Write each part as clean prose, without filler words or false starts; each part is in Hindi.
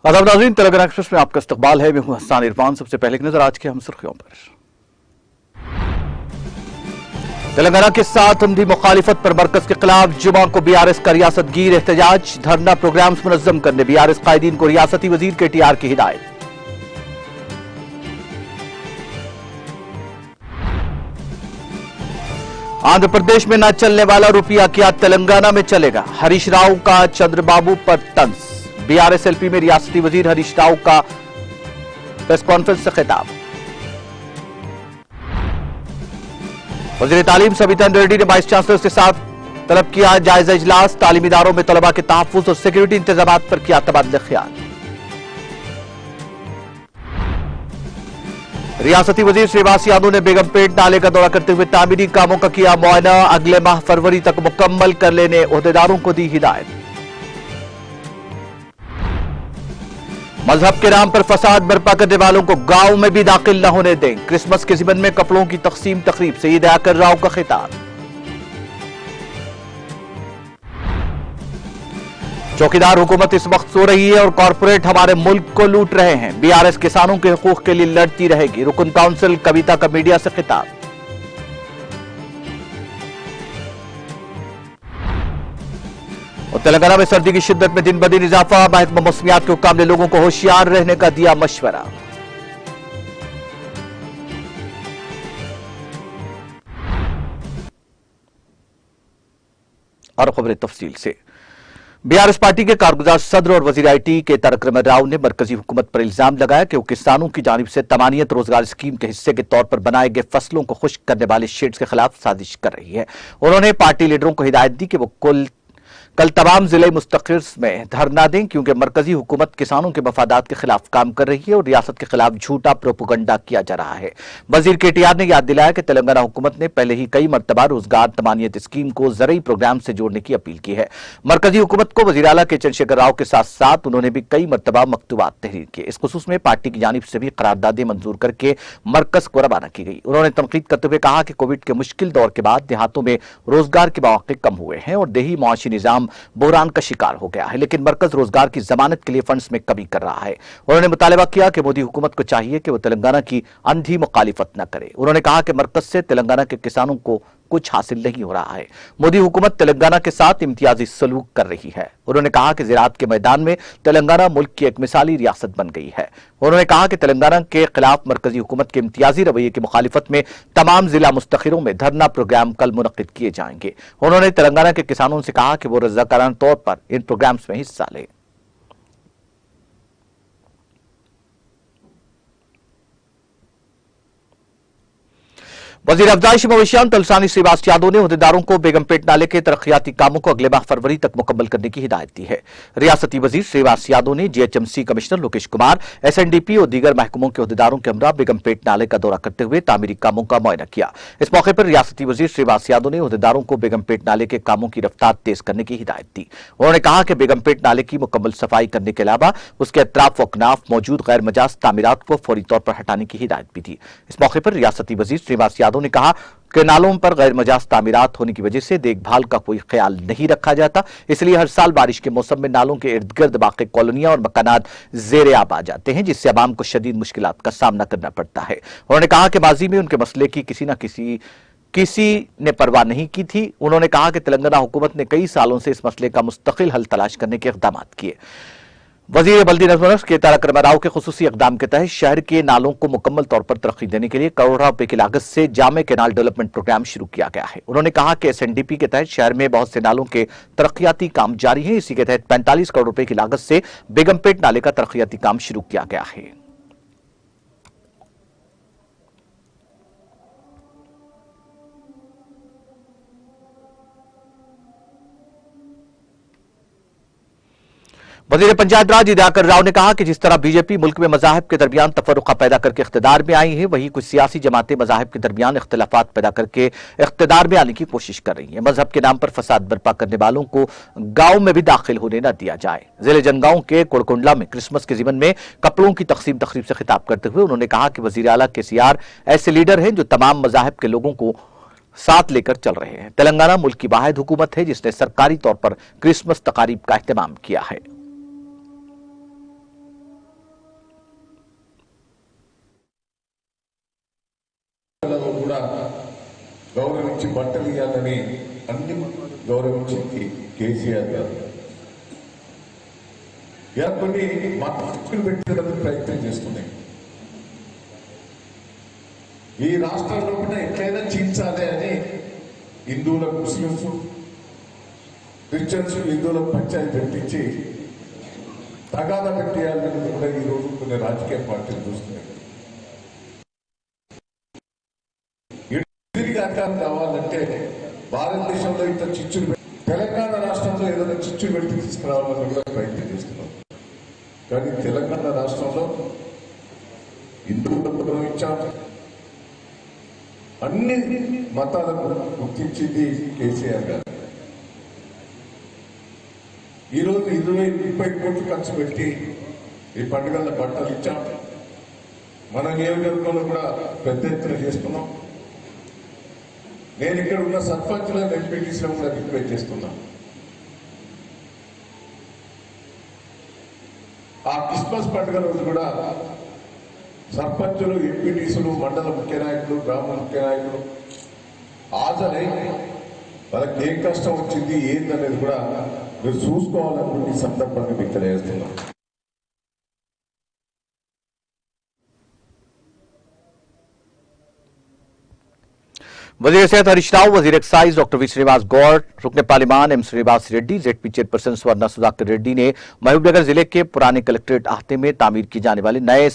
आदाब नाज़रीन, तेलंगाना एक्सप्रेस में आपका इस्तकबाल है। मैं हूं हसन इरफान। सबसे पहले की नजर आज के हम सुर्खियों पर। तेलंगाना के साथ अंधी मुखालिफत पर मरकज के खिलाफ जुमा को बीआरएस का रियासतगीर एहतजाज, धरना प्रोग्राम्स मुनज्जम करने बीआरएस कायदीन को रियासती वजीर केटीआर की हिदायत। आंध्र प्रदेश में न चलने वाला रुपया क्या तेलंगाना में चलेगा, हरीश राव का चंद्रबाबू पर तंज। बीआरएस एलपी में रियासती वजीर हरीश राव का प्रेस कॉन्फ्रेंस से खिताब। वजीर तालीम सविता रेड्डी ने वाइस चांसलर के साथ तलब किया जायजा इजलास, तालीमी इदारों में तलबा के तहफ्फुज़ और सिक्योरिटी इंतजाम पर किया तबादला ख्याल। रियासती वजीर श्रीवास यादव ने बेगमपेट नाले का दौरा करते हुए तामीरी कामों का किया मुआयना, अगले माह फरवरी तक मुकम्मल कर लेने ओहदेदारों को दी हिदायत। मजहब के नाम पर फसाद बर्पा करने वालों को गांव में भी दाखिल न होने दें, क्रिसमस के ज़िमन में कपड़ों की तकसीम तकरीब से ईद आकर राव का खिताब। चौकीदार हुकूमत इस वक्त सो रही है और कॉरपोरेट हमारे मुल्क को लूट रहे हैं, बीआरएस किसानों के हकूक के लिए लड़ती रहेगी, रुकन काउंसिल कविता का मीडिया से खिताब। और तेलंगाना में सर्दी की शिद्दत में दिन ब दिन इजाफा, महकमा मौसमियात के हुक्काम ने लोगों को होशियार रहने का दिया मशवरा। और खबरें तफसील से। बीआरएस पार्टी के कारगुजार सदर और वजीर आईटी के तारक राव ने मरकजी हुकूमत पर इल्जाम लगाया कि वो किसानों की जानिब से तमानियत रोजगार स्कीम के हिस्से के तौर पर बनाए गए फसलों को खुश्क करने वाले शेड्स के खिलाफ साजिश कर रही है। उन्होंने पार्टी लीडरों को हिदायत दी कि वो कल तमाम जिले मुस्तकिर्स में धरना दें, क्योंकि मरकजी हुकूमत किसानों के मफादात के खिलाफ काम कर रही है और रियासत के खिलाफ झूठा प्रोपोगंडा किया जा रहा है। वजीर केटीआर ने याद दिलाया कि तेलंगाना हुकूमत ने पहले ही कई मरतबा रोजगार तमानियत स्कीम को ज़रई प्रोग्राम से जोड़ने की अपील की है। मरकजी हुकूमत को वज़ीर आला के चंद्रशेखर राव के साथ साथ उन्होंने भी कई मरतबा मकतूबात तहरीर किए। इस खुसूस में पार्टी की जानिब से भी करारदादें मंजूर करके मरकज को रवाना की गई। उन्होंने तनकीद करते हुए कहा कि कोविड के मुश्किल दौर के बाद देहातों में रोजगार के मौके कम हुए हैं और देही मुआशी निजाम बहरान का शिकार हो गया है, लेकिन मरकज रोजगार की जमानत के लिए फंड्स में कमी कर रहा है। उन्होंने मुतालबा किया कि मोदी हुकूमत को चाहिए कि वो तेलंगाना की अंधी मुखालिफत न करे। उन्होंने कहा कि मरकज से तेलंगाना के किसानों को कुछ हासिल नहीं हो रहा है, मोदी हुकूमत तेलंगाना के साथ इम्तियाजी सलूक कर रही है। उन्होंने कहा कि ज़राअत के मैदान में तेलंगाना मुल्क की एक मिसाली रियासत बन गई है। उन्होंने कहा कि तेलंगाना के खिलाफ मरकजी हुकूमत के इम्तियाजी रवैये की मुखालिफत में तमाम जिला मुस्तखिरों में धरना प्रोग्राम कल मुनक्किद किए जाएंगे। उन्होंने तेलंगाना के किसानों से कहा कि वो रज़ाकाराना तौर पर इन प्रोग्राम्स में हिस्सा लें। वजीर अफजाइश मवेशियान तलसानी श्रीवास यादव ने ओहदेदारों को बेगमपेट नाले के तरक्याती कामों को अगले माह फरवरी तक मुकम्मल करने की हिदायत दी है। रियासती वजीर श्रीवास यादव ने GHMC commissioner Lokesh Kumar, SNDP और दीगर महकमों के ओहदेदारों के हमरा बेगमपेट नाले का दौरा करते हुए तामीरी कामों का मुआयना किया। इस मौके पर रियासती वजीर श्रीवास यादव ने ओहदेदारों को बेगमपेट नाले के कामों की रफ्तार तेज करने की हिदायत दी। उन्होंने कहा कि बेगमपेट नाले की मुकम्मल सफाई करने के अलावा उसके अतराफ व अकनाफ मौजूद गैर मजाज तामीरात को फौरी तौर पर हटाने की हिदायत भी दी। इस मौके पर रियासती वजीर श्रीवास यादव ने कहा कि नालों पर गैर मजाज तामीरात होने की वजह से देखभाल का कोई ख्याल नहीं रखा जाता, इसलिए हर साल बारिश के मौसम में नालों के इर्द गिर्द वाक़ कॉलोनियां और मकानात ज़ेरे आब आ जाते हैं, जिससे अवाम को शदीद मुश्किलात का सामना करना पड़ता है। उन्होंने कहा कि माजी में उनके मसले की किसी ने परवाह नहीं की थी। उन्होंने कहा कि तेलंगाना हुकूमत ने कई सालों से इस मसले का मुस्तकिल हल तलाश करने के इक़दाम किए। वजीर बल्दी नज़्म के तारक राव के खुसूसी इक़दाम के तहत शहर के नालों को मुकम्मल तौर पर तरक्की देने के लिए करोड़ों रुपए की लागत से जामे कैनाल डेवलपमेंट प्रोग्राम शुरू किया गया है। उन्होंने कहा कि एसएनडीपी के तहत शहर में बहुत से नालों के तरक्याती काम जारी है। इसी के तहत 45 करोड़ रुपए की लागत से बेगमपेट नाले का तरक्याती काम शुरू किया गया है। वजीर पंचायत राज इदाकर राव ने कहा कि जिस तरह बीजेपी मुल्क में मजाहिब के दरमियान तफर्रुका पैदा करके इख्तिदार में आई है, वही कुछ सियासी जमातें मजाहिब के दरमियान इख्तिलाफात पैदा करके इख्तिदार में आने की कोशिश कर रही हैं। मजहब के नाम पर फसाद बर्पा करने वालों को गांव में भी दाखिल होने न दिया जाए। जिले जनगांव के कोड़कुंडला में क्रिसमस के ज़िमन में कपड़ों की तकसीम तकरीब से खिताब करते हुए उन्होंने कहा कि वजीर आला केसीआर ऐसे लीडर हैं जो तमाम मजाहिब के लोगों को साथ लेकर चल रहे हैं। तेलंगाना मुल्क की वाहिद हुकूमत है जिसने सरकारी तौर पर क्रिसमस तकारीब का एहतमाम किया है। అన్ని గౌరవించింది కేసీఆర్ గారు. కొన్ని మతాలు పెట్టడానికి ప్రయత్నం చేస్తున్నాయి. ఈ రాష్ట్రంలో కూడా ఎట్లయినా చీల్చాలి అని హిందువులకు ముస్లింస్, క్రిస్టియన్స్, హిందువులకు పంచాయతీ పెట్టించి తగాదా పెట్టేయాలని కూడా ఈ రోజు కొన్ని రాజకీయ పార్టీలు చూస్తున్నాయి. తిరిగి అధికారం కావాలంటే భారతదేశంలో ఇంత చిచ్చులు, తెలంగాణ రాష్ట్రంలో ఏదైనా చిచ్చులు పెట్టి తీసుకురావాలని కూడా ప్రయత్నం చేస్తున్నాం. కానీ తెలంగాణ రాష్ట్రంలో హిందువులకు గౌరవించాం, అన్ని మతాలను గుర్తించింది కేసీఆర్ గారు. ఈరోజు 20-30 కోట్లు ఖర్చు పెట్టి ఈ పండుగల బట్టలు ఇచ్చాం. మన నియోజకవర్గంలో కూడా పెద్ద ఎత్తున చేస్తున్నాం. నేను ఇక్కడ ఉన్న సర్పంచులను, ఎంపీటీసీలను కూడా రిక్వెస్ట్ చేస్తున్నా, ఆ క్రిస్మస్ పండుగ రోజు కూడా సర్పంచులు, ఎంపీటీసీలు, మండల ముఖ్య నాయకులు, గ్రామ ముఖ్య నాయకులు హాజరై వాళ్ళకి ఏం కష్టం వచ్చింది ఏందనేది కూడా మీరు చూసుకోవాలనుకుంటే ఈ సందర్భంగా మీకు తెలియజేస్తున్నాం. वजीर सेहत हरीश राव, वजीर excise doctor V Srinivas Goud, रुकने parliament M Srinivas Reddy, ZP chairperson Swarna Sudhakar Reddy ने महबूबनगर जिले के पुराने कलेक्ट्रेट आहते में तामीर की जाने वाले नए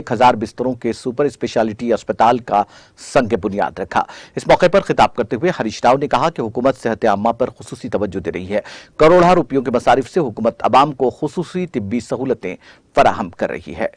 1000 बिस्तरों के सुपर स्पेशलिटी अस्पताल का संग बुनियाद रखा। इस मौके पर खिताब करते हुए हरीश राव ने कहा कि हुकूमत सेहत आम्मा पर खुसूसी तवज्जो दे रही है। करोड़ों रुपयों के मसारिफ से हुकूमत अवाम को खुसूसी तिब्बी सहूलतें फराहम कर रही है।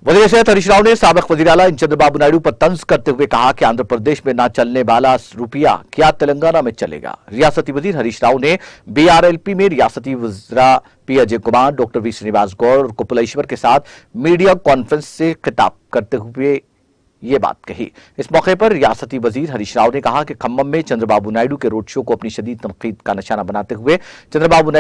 वजीर सेहत हरीश राव ने साबिक वजीर आला चंद्रबाबू नायडू पर तंज करते हुए कहा कि आंध्र प्रदेश में न चलने वाला रुपया क्या तेलंगाना में चलेगा। रियासती वजीर हरीश राव ने बीआरएलपी में रियासती वज़रा P Ajay Kumar, doctor V Srinivas Goud और कुपलेश्वर के साथ मीडिया कॉन्फ्रेंस से खिताब करते हुए ये बात कही। इस मौके पर रियासती वजीर हरीश राव ने कहा कि खम्मम में चंद्रबाबू नायडू के रोड शो को अपनी शदीद तनकीद का निशाना बनाते हुए चंद्रबाबू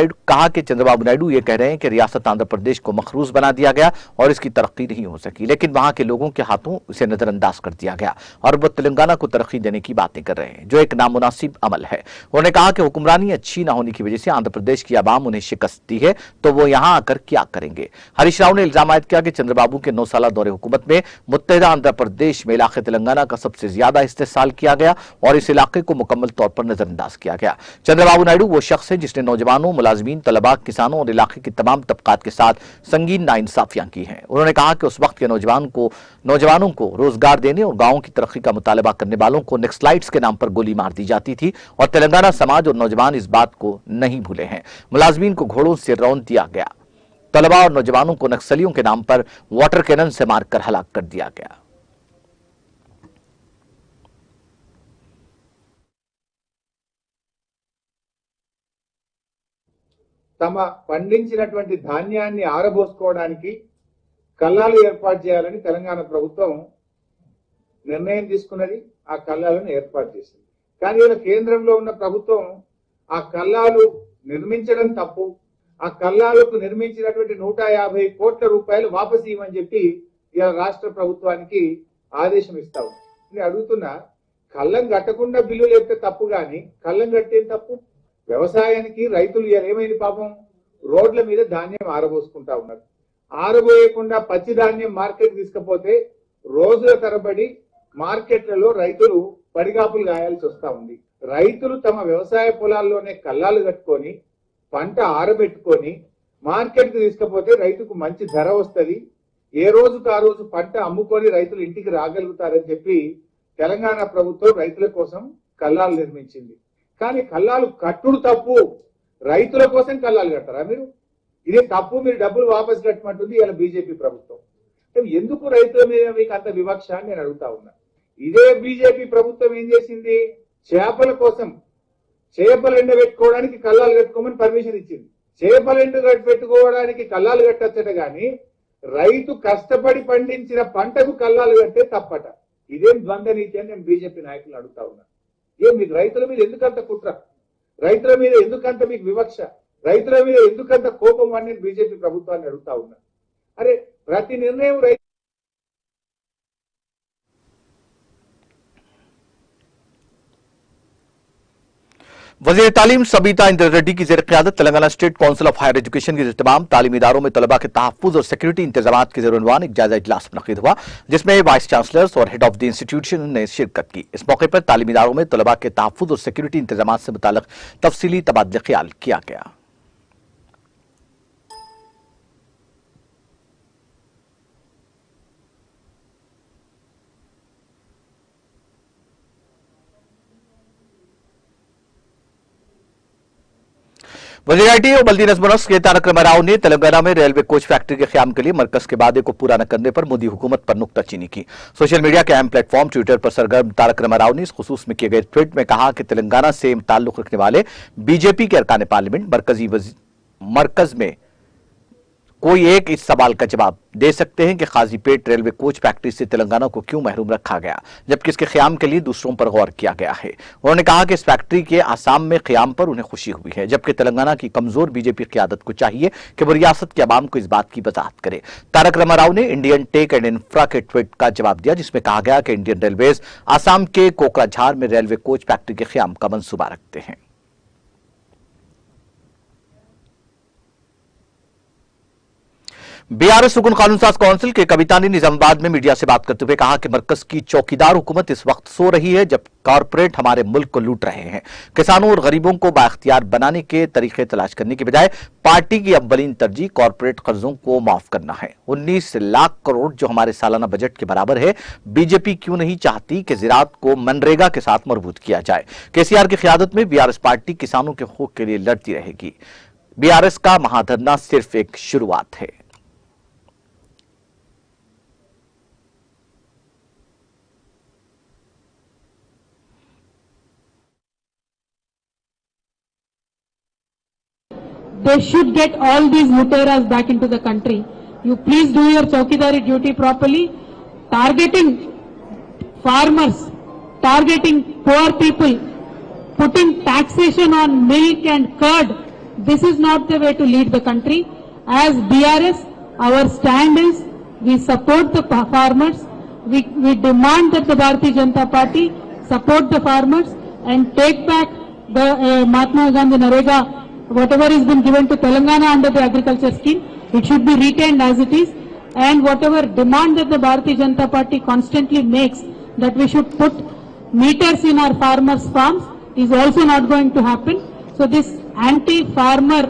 नायडू ये कह रहे हैं कि रियासत आंध्र प्रदेश को मखरूज बना दिया गया और इसकी तरक्की नहीं हो सकी, लेकिन वहां के लोगों के हाथों इसे नजरअंदाज कर दिया गया और वो तेलंगाना को तरक्की देने की बातें कर रहे हैं, जो एक नामुनासिब अमल है। उन्होंने कहा कि हुक्मरानी अच्छी न होने की वजह से आंध्र प्रदेश की आवाम उन्हें शिकस्त दी है, तो वो यहां आकर क्या करेंगे। हरीश राव ने इल्जाम आयद किया कि चंद्रबाबू के 9 साल दौरे हुकूमत में मुत्तहिदा आंध्र प्रदेश में इलाके तेलंगाना का सबसे ज्यादा इस्तेसाल किया गया और इस इलाके को मुकम्मल तौर पर नजरअंदाज किया गया। चंद्रबाबू नायडू वो शख्स है जिसने नौजवानों, मुलाजिमीन, तलबा, किसानों और इलाके की तमाम तबकात के साथ संगीन नाइंसाफियां की हैं। उन्होंने कहा कि उस वक्त के नौजवानों को रोजगार देने और गांवों की तरक्की का मुतालबा करने वालों को नक्सलाइट्स के नाम पर गोली मार दी जाती थी और तेलंगाना समाज और नौजवान इस बात को नहीं भूले हैं। मुलाजिमीन को घोड़ों से रौंद दिया गया, तलबा और नौजवानों को नक्सलियों के नाम पर वाटर कैनन से मारकर हलाक कर दिया गया। తమ పండించినటువంటి ధాన్యాన్ని ఆరబోసుకోవడానికి కల్లాలు ఏర్పాటు చేయాలని తెలంగాణ ప్రభుత్వం నిర్ణయం తీసుకున్నది. ఆ కల్లాలను ఏర్పాటు చేసింది. కానీ ఇలా కేంద్రంలో ఉన్న ప్రభుత్వం ఆ కల్లాలు నిర్మించడం తప్పు, ఆ కల్లాలకు నిర్మించినటువంటి 150 కోట్ల రూపాయలు వాపసు ఇవ్వమని చెప్పి ఇలా రాష్ట్ర ప్రభుత్వానికి ఆదేశం ఇస్తా ఉంది. నేను అడుగుతున్నా, కల్లం కట్టకుండా బిల్లులు ఎత్తే తప్పు, కానీ కల్లం కట్టేం తప్పు? వ్యవసాయానికి రైతులు ఏమైంది పాపం, రోడ్ల మీద ధాన్యం ఆరబోసుకుంటా ఉన్నారు. ఆరబోయకుండా పచ్చి ధాన్యం మార్కెట్ తీసుకపోతే రోజుల తరబడి మార్కెట్లలో రైతులు పడిగాపులు గాయాల్సి వస్తా ఉంది. రైతులు తమ వ్యవసాయ పొలాల్లోనే కల్లాలు కట్టుకొని పంట ఆరబెట్టుకొని మార్కెట్ కి తీసుకపోతే రైతుకు మంచి ధర వస్తుంది, ఏ రోజుకు ఆ రోజు పంట అమ్ముకొని రైతులు ఇంటికి రాగలుగుతారని చెప్పి తెలంగాణ ప్రభుత్వం రైతుల కోసం కల్లాలు నిర్మించింది. కానీ కల్లాలు కట్టుడు తప్పు, రైతుల కోసం కల్లాలు కట్టారా మీరు? ఇదే తప్పు, మీరు డబ్బులు వాపసు కట్టమంటుంది ఇలా బీజేపీ ప్రభుత్వం. ఎందుకు రైతుల మీద మీకు అంత వివక్ష అని నేను అడుగుతా ఉన్నా. ఇదే బీజేపీ ప్రభుత్వం ఏం చేసింది, చేపల కోసం చేపలు ఎండబెట్టుకోవడానికి కల్లాలు కట్టుకోమని పర్మిషన్ ఇచ్చింది. చేపలు పెట్టుకోవడానికి కల్లాలు కట్టచ్చట, గాని రైతు కష్టపడి పండించిన పంటకు కల్లాలు కట్టే తప్పట. ఇదేం ద్వంద్వ నీతి అని నేను బీజేపీ నాయకులు అడుగుతా ఉన్నా. మీకు రైతుల మీద ఎందుకంత కుట్ర, రైతుల మీద ఎందుకంత మీకు వివక్ష, రైతుల మీద ఎందుకంత కోపం అని నేను బీజేపీ ప్రభుత్వాన్ని అడుగుతా ఉన్నా. అరే ప్రతి నిర్ణయం రైతు वज़ीर तालीम सबीता इंद्र रेड्डी की ज़ेर क़यादत Telangana state council of higher education के तमाम तालीमी इदारों में तलबा के तहफ़्फ़ुज़ और सिक्योरिटी इंतजाम के ज़ेर-ए-उन्वान एक जायजा इजलास मुनक़्क़िद हुआ, जिसमें वाइस चांसलर्स और हेड ऑफ द इंस्टीट्यूशन ने शिरकत की। इस मौके पर तालीमी इदारों में तलबा के तहफ़्फ़ुज़ और सिक्योरिटी इंतजाम से मुताल्लिक़ तफसीली तबादला ख्याल किया गया। वज़ीर-ए-आईटी और बल्दी नज़्म के तारक रामाराव ने तेलंगाना में रेलवे कोच फैक्ट्री के क़याम के लिए मरकज के वादे को पूरा न करने पर मोदी हुकूमत पर नुक्ताचीनी की। सोशल मीडिया के अहम प्लेटफॉर्म ट्विटर पर सरगर्म तारक रामाराव ने इस खुसूस में किए गए ट्वीट में कहा कि तेलंगाना से ताल्लुक रखने वाले बीजेपी के अरकान पार्लियामेंट मरकज में कोई एक इस सवाल का जवाब दे सकते हैं कि काजीपेट रेलवे कोच फैक्ट्री से तेलंगाना को क्यों महरूम रखा गया, जबकि इसके क़याम के लिए दूसरों पर गौर किया गया है। उन्होंने कहा कि इस फैक्ट्री के आसाम में क़याम पर उन्हें खुशी हुई है, जबकि तेलंगाना की कमजोर बीजेपी क़यादत को चाहिए कि वो रियासत के अवाम को इस बात की वजाहत करे। तारक रामाराव ने इंडियन टेक एंड इंफ्रा के ट्वीट का जवाब दिया, जिसमें कहा गया कि इंडियन रेलवेज आसाम के कोकराझार में रेलवे कोच फैक्ट्री के क़याम का मंसूबा रखते हैं। बीआरएस सुकून कानून साज काउंसिल के कविता ने निजामाबाद में मीडिया से बात करते हुए कहा कि मरकज की चौकीदार हुकूमत इस वक्त सो रही है जब कॉरपोरेट हमारे मुल्क को लूट रहे हैं। किसानों और गरीबों को बाख्तियार बनाने के तरीके तलाश करने की बजाय पार्टी की अव्वलीन तरजीह कॉरपोरेट कर्जों को माफ करना है। 19 लाख करोड़ जो हमारे सालाना बजट के बराबर है, बीजेपी क्यों नहीं चाहती कि ज़राअत को मनरेगा के साथ मरबूत किया जाए। केसीआर की क़यादत में बीआरएस पार्टी किसानों के हकूक के लिए लड़ती रहेगी। बीआरएस का महाधरना सिर्फ एक शुरुआत है। They should get all these luteras back into the country. You please do your chowkidari duty properly, targeting farmers, targeting poor people, putting taxation on milk and curd. This is not the way to lead the country. As BRS, our stand is we support the farmers. We demand that the Bharatiya Janata Party support the farmers and take back the Mahatma Gandhi Narega. Whatever has been given to Telangana under the agriculture scheme, it should be retained as it is, and whatever demand that the Bharatiya Janata Party constantly makes, that we should put meters in our farmers' farms, is also not going to happen. So this anti-farmer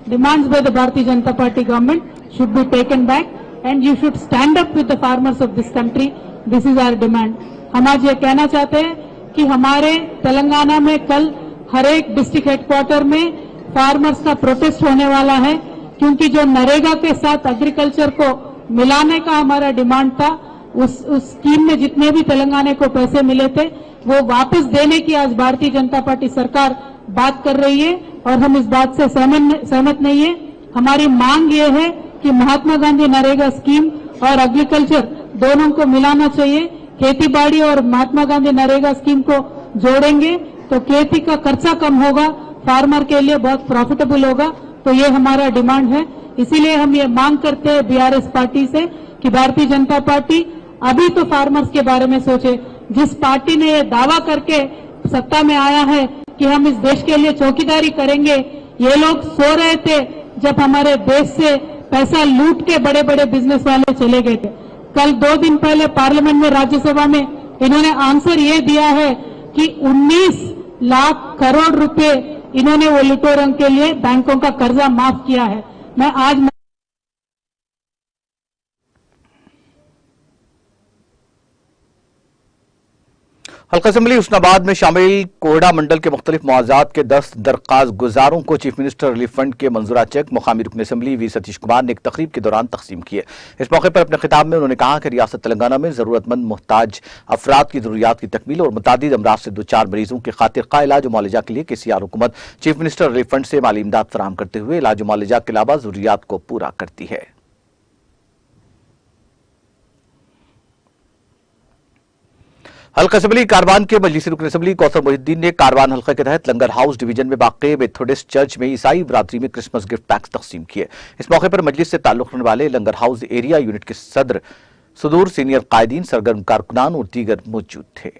demands by the Bharatiya Janata Party government should be taken back, and you should stand up with the farmers of this country. This is our demand. हम आज ये कहना चाहते हैं कि हमारे तेलंगाना में कल हर एक डिस्ट्रिक्ट हेडक्वार्टर में फार्मर्स का प्रोटेस्ट होने वाला है, क्योंकि जो नरेगा के साथ एग्रीकल्चर को मिलाने का हमारा डिमांड था, उस स्कीम में जितने भी तेलंगाना को पैसे मिले थे वो वापस देने की आज भारतीय जनता पार्टी सरकार बात कर रही है, और हम इस बात से सहमत नहीं है। हमारी मांग ये है कि महात्मा गांधी नरेगा स्कीम और एग्रीकल्चर दोनों को मिलाना चाहिए। खेती बाड़ी और महात्मा गांधी नरेगा स्कीम को जोड़ेंगे तो खेती का खर्चा कम होगा, फार्मर के लिए बहुत प्रॉफिटेबल होगा। तो ये हमारा डिमांड है। इसीलिए हम ये मांग करते हैं बीआरएस पार्टी से कि भारतीय जनता पार्टी अभी तो फार्मर्स के बारे में सोचे। जिस पार्टी ने ये दावा करके सत्ता में आया है कि हम इस देश के लिए चौकीदारी करेंगे, ये लोग सो रहे थे जब हमारे देश से पैसा लूट के बड़े बड़े बिजनेस वाले चले गए थे। कल 2 दिन पहले पार्लियामेंट में राज्यसभा में इन्होंने आंसर ये दिया है कि 19 लाख करोड़ रुपए इन्होंने वो लुटेरों के लिए बैंकों का कर्जा माफ किया है। मैं आज हल्का असम्बली हुस्नाबाद में शामिल कोहड़ा मंडल के मुख्तलिफ मुआवजात के 10 दरख्वास्त गुजारों को चीफ मिनिस्टर रिलीफ फंड के मंजूरा चेक मुकामी रुकन असम्बली वी सतीश कुमार ने एक तकरीब के दौरान तकसीम किए। इस मौके पर अपने खिताब में उन्होंने कहा कि रियासत तेलंगाना में जरूरतमंद मोहताज अफराद की जरूरियात की तकमील और मुतादिद अमराज से 2-4 मरीजों के खातिर का इलाज और मुआलजा के लिए केसीआर हुकूमत चीफ मिनिस्टर रिलीफ फंड से माली इमदाद फराहम करते हुए इलाज और मुआलजा के अलावा जरूरियात को पूरा करती है। हल्का असम्बली कारवान के मजलिसी रुकन असम्बली कौसर मोहिद्दीन ने कारवान हल्का के तहत लंगर हाउस डिवीजन में वाक़ मेथोडिस्ट चर्च में ईसाई बरादरी में क्रिसमस गिफ्ट पैक्स तकसीम किए। इस मौके पर मजलिस से ताल्लुक रखने वाले लंगर हाउस एरिया यूनिट के सदर सुदूर, सीनियर कायदीन, सरगर्म कारकुनान और दीगर मौजूद थे।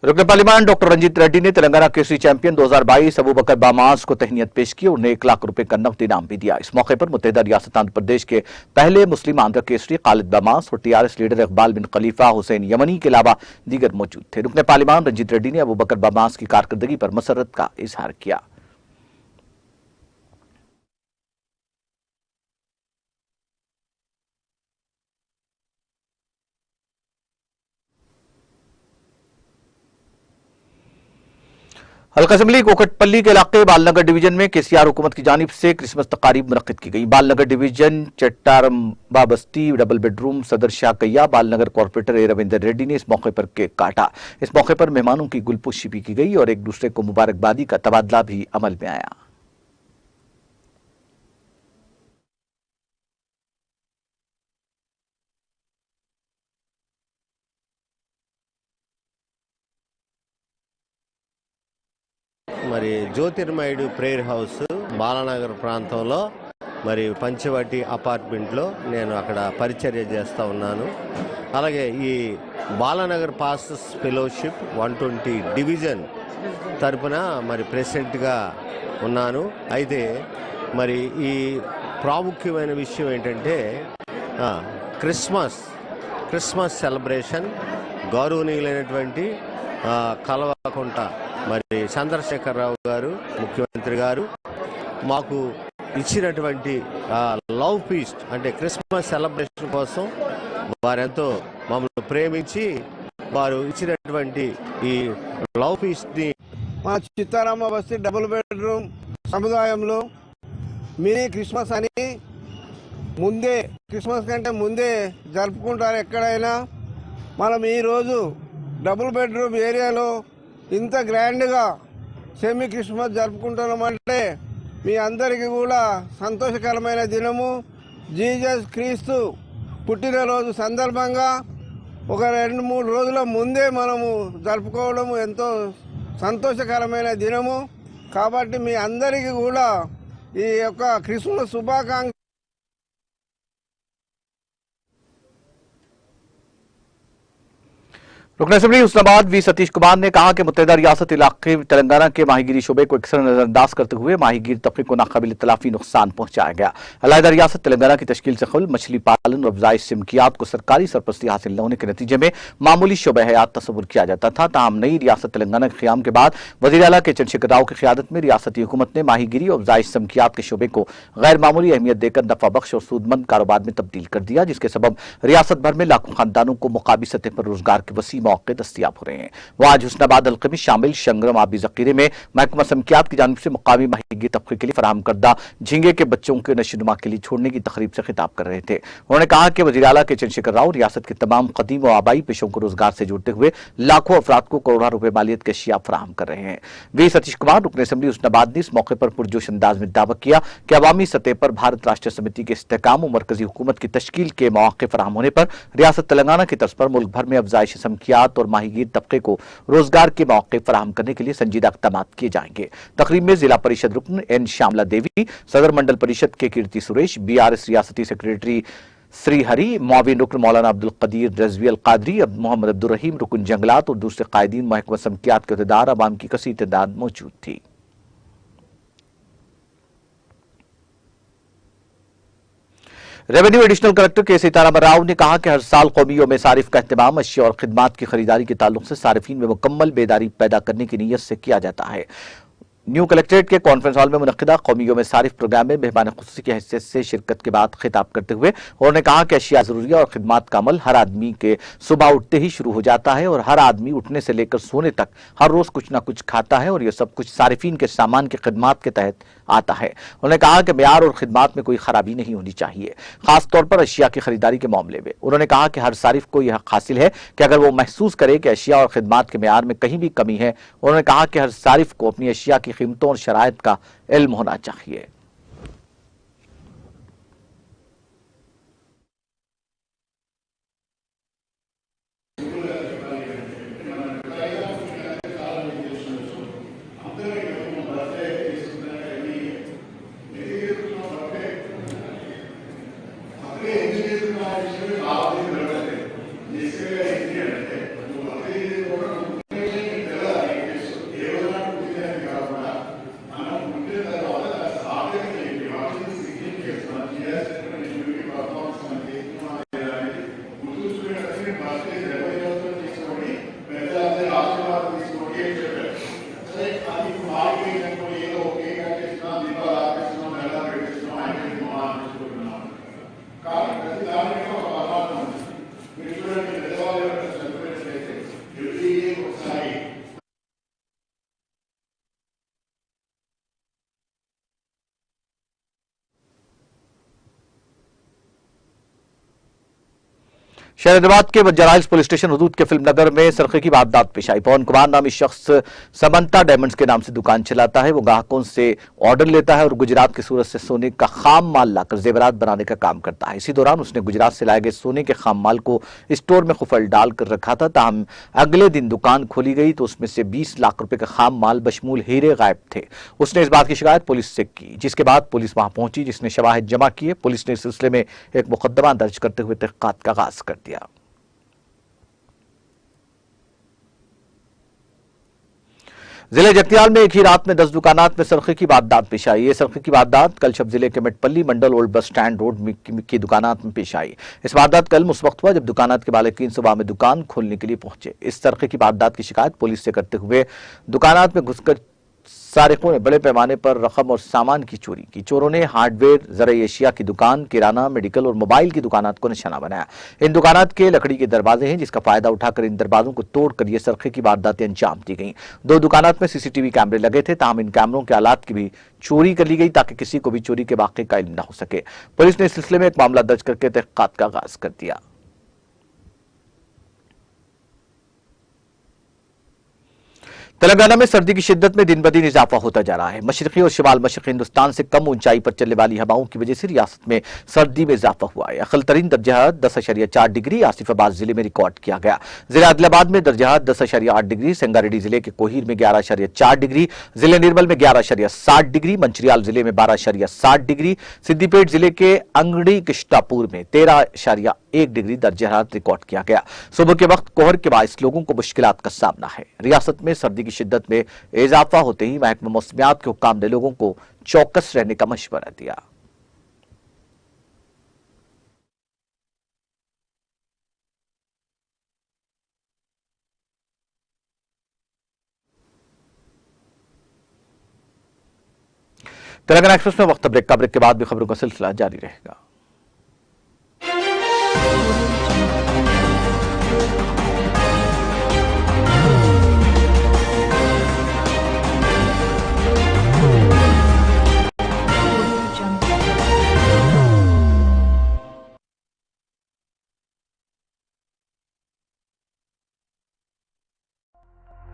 रुकन पार्लियामान डॉक्टर रंजीत रेड्डी ने तेलंगाना केसरी चैंपियन 2022 अबू बकर बामास को तहनीत पेश की और उन्हें 1 लाख रुपए का नकद इनाम भी दिया। इस मौके पर मुत्तहिदा रियासत आंध्र प्रदेश के पहले मुस्लिम आंध्र केसरी खालिद बामास और टीआरएस लीडर इकबाल बिन खलीफा हुसैन यमनी के अलावा दीगर मौजूद थे। रुकन पार्लियामान रंजीत रेड्डी ने अबू बकर बामास की कारकर्दगी पर मसरत का इजहार किया। हल्का असम्बली कोकटपल्ली के इलाके बालनगर डिवीजन में केसीआर हुकूमत की जानिब से क्रिसमस तकारीब मुनक्किद की गई। बालनगर डिवीजन चट्टारंबा बस्ती डबल बेडरूम सदर शाह कैया बालनगर कॉर्पोरेटर ए रविंदर रेड्डी ने इस मौके पर केक काटा। इस मौके पर मेहमानों की गुलपुशी भी की गई और एक दूसरे को मुबारकबादी का तबादला भी अमल में आया। మరి జ్యోతిర్మయుడు ప్రేయర్ హౌస్ బాలానగర్ ప్రాంతంలో మరి పంచవటి అపార్ట్మెంట్లో నేను అక్కడ పరిచర్య చేస్తూ ఉన్నాను. అలాగే ఈ బాలానగర్ పాస్టర్స్ ఫెలోషిప్ 120 డివిజన్ తరపున మరి ప్రెసిడెంట్గా ఉన్నాను. అయితే మరి ఈ ప్రాముఖ్యమైన విషయం ఏంటంటే క్రిస్మస్ సెలబ్రేషన్ గౌరవనీయులైనటువంటి కల్వకుంట మరి చంద్రశేఖరరావు గారు ముఖ్యమంత్రి గారు మాకు ఇచ్చినటువంటి లవ్ ఫీస్ట్ అంటే క్రిస్మస్ సెలబ్రేషన్ కోసం వారెంతో మమ్మల్ని ప్రేమించి వారు ఇచ్చినటువంటి ఈ లవ్ ఫీస్ట్ని మా చిత్తారామ బస్తీ డబుల్ బెడ్రూమ్ సముదాయంలో మినీ క్రిస్మస్ అని ముందే క్రిస్మస్ కంటే ముందే జరుపుకుంటారు ఎక్కడైనా. మనం ఈరోజు డబుల్ బెడ్రూమ్ ఏరియాలో ఇంత గ్రాండ్గా సెమీ క్రిస్మస్ జరుపుకుంటున్నామంటే మీ అందరికీ కూడా సంతోషకరమైన దినము. జీసస్ క్రీస్తు పుట్టినరోజు సందర్భంగా ఒక 2-3 రోజుల ముందే మనము జరుపుకోవడం ఎంతో సంతోషకరమైన దినము. కాబట్టి మీ అందరికీ కూడా ఈ యొక్క క్రిస్మస్ శుభాకాంక్ష. रुकन असम्बली हुस्नाबाद वी सतीश कुमार ने कहा कि मुत्तहिदा रियासत इलाके तेलंगाना के माहीगिरी शोबे को अक्सर नजरअंदाज करते हुए माहीगीर तबके को नाकाबिल तलाफी नुकसान पहुंचाया गया। अलहदा रियासत तेलंगाना की तश्कील से कबल मछली पालन और अफजाइश सिमकियात को सरकारी सरपरस्ती हासिल न होने के नतीजे में मामूली शोबे हयात तस्वुर किया जाता था। ताहम नई रियासत तेलंगाना के क़याम के बाद वज़ीर आला के चंद्रशेखर राव की क़यादत में रियासती हुकूमत ने माहीगिरी और अफजाइश सिमकियात के शोबे को गैर मामूली अहमियत देकर नफा बख्श और सूदमंद कारोबार में तब्दील कर दिया, जिसके सबब रियासत भर में लाखों खानदानों को मुकाबी सतह पर रोजगार के वसी मौके दस्तियाब हो रहे हैं। वह आज हुस्नाबाद हल्के में शामिल शंगरम आबी जखीरे में महकमा समकियात की जानिब से मुकामी माहीगीर तबके के लिए फराहम करदा झींगे के बच्चों के नशोनुमा के लिए छोड़ने की तकरीब से खिताब कर रहे थे। उन्होंने कहा कि वज़ीर आला के चंद्रशेखर राव रियासत के तमाम कदीम व आबाई पेशों को रोजगार से जोड़ते हुए लाखों अफराद को करोड़ों रुपए मालियत के अशिया फराहम कर रहे हैं। वी सतीश कुमार रुकन असम्बली हुस्नाबाद ने इस मौके पर पुरजोश अंदाज में दावा किया कि अवामी सतह पर भारत राष्ट्रीय समिति के इस्तेहकाम और मरकजी हुकूमत की तश्कील के मौके फराहम होने पर रियासत तेलंगाना की तर्ज पर मुल्क भर में अफजाइश समकियात और माहीगीर तबके को रोजगार के मौके फराहम करने के लिए संजीदा इक़दाम किए जाएंगे। तकरीब में जिला परिषद रुकन एन श्यामला देवी, सदर मंडल परिषद के कीर्ति सुरेश, बीआरएस रियासती सेक्रेटरी श्रीहरी, मौविन रुकन मौलाना अब्दुल कदीर रजवी अल कादरी, मोहम्मद अब्दुल रहीम रुकन जंगलात और दूसरे कायदीन महकमा समकियात के अहदेदार अवाम की कसीर तादाद मौजूद थी। रेवेन्यू एडिशनल कलेक्टर के सीताराम राव ने कहा कि हर साल कौमी यौम सारिफ का एहतमाम अशिया और खिदमात की खरीदारी के ताल्लुक से सारिफीन में मुकम्मल बेदारी पैदा करने की नीयत से किया जाता है। न्यू कलेक्ट्रेट के कॉन्फ्रेंस हॉल में मुनक्किदा कौमी यौम सारिफ प्रोग्राम में मेहमान खुसूसी की हैसियत से शिरकत के बाद खिताब करते हुए उन्होंने कहा कि अशिया ज़रूरिया और खिदमात का अमल हर आदमी के सुबह उठते ही शुरू हो जाता है और हर आदमी उठने से लेकर सोने तक हर रोज कुछ ना कुछ खाता है और यह सब कुछ सारिफीन के सामान की खिदमात के तहत आता है। उन्होंने कहा कि म्यार और खिदमात में कोई खराबी नहीं होनी चाहिए, खासतौर पर अशिया की खरीदारी के मामले में। उन्होंने कहा कि हर सारिफ को यह हासिल है कि अगर वो महसूस करे कि अशिया और खिदमात के म्यार में कहीं भी कमी है, उन्होंने कहा कि हर सारिफ को अपनी अशिया की कीमतों और शराइत का इल्म होना चाहिए। शहर हैदराबाद के बज्जराइल्स पुलिस स्टेशन हदूद के फिल्म नगर में सरखे की वारदात पेश आई। पवन कुमार नामी शख्स समंता डायमंड्स के नाम से दुकान चलाता है। वो ग्राहकों से ऑर्डर लेता है और गुजरात के सूरत से सोने का खाम माल लाकर जेवरात बनाने का काम करता है। इसी दौरान उसने गुजरात से लाए गए सोने के खाम माल को स्टोर में खुफल डालकर रखा था। ताहम अगले दिन दुकान खोली गई तो उसमें से 20 लाख रुपए का खाम माल बशमूल हीरे गायब थे। उसने इस बात की शिकायत पुलिस से की, जिसके बाद पुलिस वहां पहुंची, जिसने शवाहिद जमा किए। पुलिस ने इस सिलसिले में एक मुकदमा दर्ज करते हुए तहकीकात का आगाज कर दिया। जिले जगतियाल में एक ही रात में 10 दुकानात में सरखे की वारदात पेश आई। ये सरखे की वारदात कल शब जिले के मेटपल्ली मंडल ओल्ड बस स्टैंड रोड की दुकानात में पेश आई। इस वारदात कल उस वक्त हुआ जब दुकानात के मालिकीन सुबह में दुकान खोलने के लिए पहुंचे। इस सरखे की वारदात की शिकायत पुलिस से करते हुए दुकानात में घुसकर सारिकों ने बड़े पैमाने पर रकम और सामान की चोरी की। चोरों ने हार्डवेयर, ज़राई एशिया की दुकान, किराना, मेडिकल और मोबाइल की दुकानात को निशाना बनाया। इन दुकानात के लकड़ी के दरवाजे हैं, जिसका फायदा उठाकर इन दरवाजों को तोड़कर ये सरखे की वारदातें अंजाम दी गई। 2 दुकानात में सीसीटीवी कैमरे लगे थे, ताहम इन कैमरों के आलात की भी चोरी कर ली गई ताकि किसी को भी चोरी के वाक़े का इल्म न हो सके। पुलिस ने इस सिलसिले में एक मामला दर्ज करके तहकीकात का आगाज कर दिया। तेलंगाना में सर्दी की शिद्दत में दिन ब दिन इजाफा होता जा रहा है। मशरकी और शिमाल मशरकी हिंदुस्तान से कम ऊंचाई पर चलने वाली हवाओं की वजह से रियासत में सर्दी में इजाफा हुआ है। अकल तरीन दर्जा 10.4 डिग्री आसिफाबाद जिले में रिकॉर्ड किया गया। जिला आदिलाबाद में दर्जा 10.8 डिग्री, संगारेड्डी जिले के कोहिर में 11.4 डिग्री, जिले निर्मल में 11.7 डिग्री, मंचिरियाल जिले में 12.7 डिग्री, सिद्दीपेट जिले के अंगड़ी किश्तापुर में 13.1 डिग्री दर्जा हरारत रिकॉर्ड किया गया। सुबह के वक्त कोहर के बायस लोगों को मुश्किलात का सामना है। रियासत में सर्दी की शिद्दत में इजाफा होते ही महकमा मौसमियात के हुक्काम ने लोगों को चौकस रहने का मशवरा दिया। तेलंगाना एक्सप्रेस में वक्त ब्रेक के बाद भी खबरों का सिलसिला जारी रहेगा।